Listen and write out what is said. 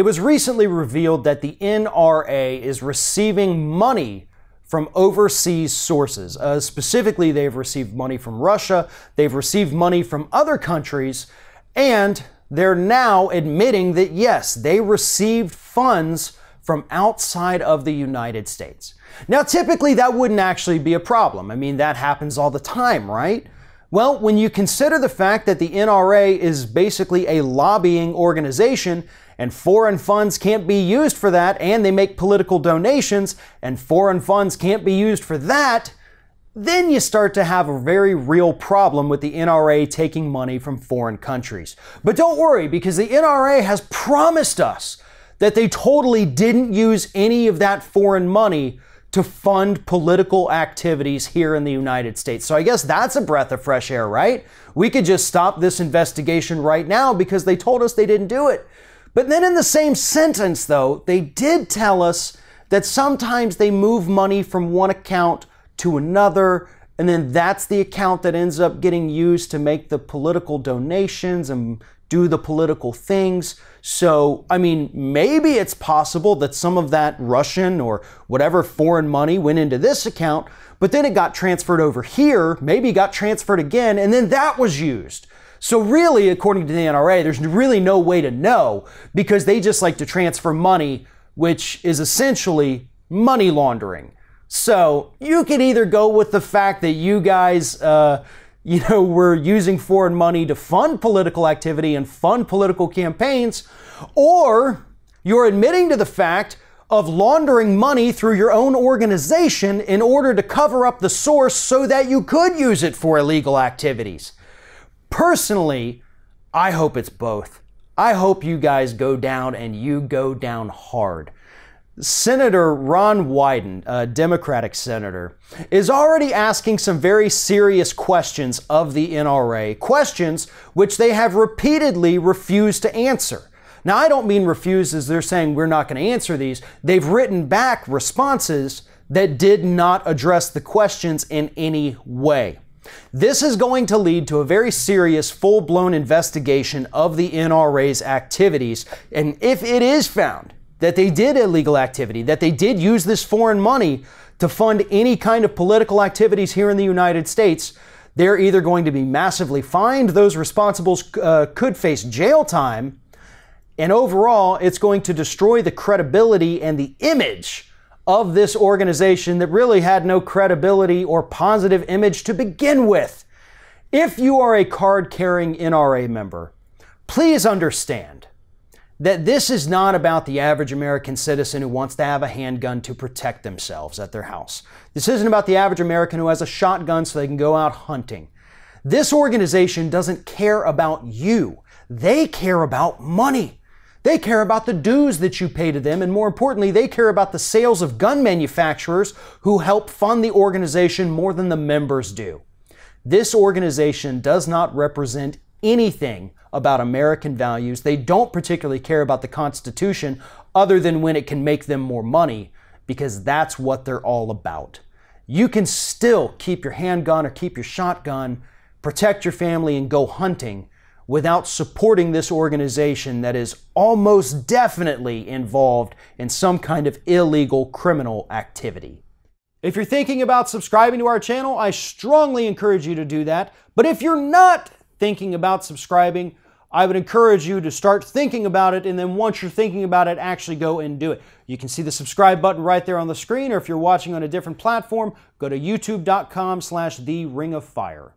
It was recently revealed that the NRA is receiving money from overseas sources. Specifically, they've received money from Russia, they've received money from other countries, and they're now admitting that yes, they received funds from outside of the United States. Now, typically that wouldn't actually be a problem. I mean, that happens all the time, right? Well, when you consider the fact that the NRA is basically a lobbying organization and foreign funds can't be used for that, and they make political donations and foreign funds can't be used for that, then you start to have a very real problem with the NRA taking money from foreign countries. But don't worry, because the NRA has promised us that they totally didn't use any of that foreign money to fund political activities here in the United States. So I guess that's a breath of fresh air, right? We could just stop this investigation right now because they told us they didn't do it. But then in the same sentence, though, they did tell us that sometimes they move money from one account to another, and then that's the account that ends up getting used to make the political donations and do the political things. So, I mean, maybe it's possible that some of that Russian or whatever foreign money went into this account, but then it got transferred over here, maybe got transferred again, and then that was used. So really, according to the NRA, there's really no way to know because they just like to transfer money, which is essentially money laundering. So you can either go with the fact that you guys, were using foreign money to fund political activity and fund political campaigns, or you're admitting to the fact of laundering money through your own organization in order to cover up the source so that you could use it for illegal activities. Personally, I hope it's both. I hope you guys go down and you go down hard. Senator Ron Wyden, a Democratic senator, is already asking some very serious questions of the NRA, questions which they have repeatedly refused to answer. Now, I don't mean refuse as they're saying we're not going to answer these. They've written back responses that did not address the questions in any way. This is going to lead to a very serious, full-blown investigation of the NRA's activities. And if it is found that they did illegal activity, that they did use this foreign money to fund any kind of political activities here in the United States, they're either going to be massively fined, those responsible could face jail time, and overall, it's going to destroy the credibility and the image of this organization that really had no credibility or positive image to begin with. If you are a card-carrying NRA member, please understand that this is not about the average American citizen who wants to have a handgun to protect themselves at their house. This isn't about the average American who has a shotgun so they can go out hunting. This organization doesn't care about you. They care about money. They care about the dues that you pay to them, and more importantly, they care about the sales of gun manufacturers who help fund the organization more than the members do. This organization does not represent anything about American values. They don't particularly care about the Constitution other than when it can make them more money, because that's what they're all about. You can still keep your handgun or keep your shotgun, protect your family, and go hunting without supporting this organization that is almost definitely involved in some kind of illegal criminal activity. If you're thinking about subscribing to our channel, I strongly encourage you to do that. But if you're not thinking about subscribing, I would encourage you to start thinking about it, and then once you're thinking about it, actually go and do it. You can see the subscribe button right there on the screen, or if you're watching on a different platform, go to youtube.com/theringoffire.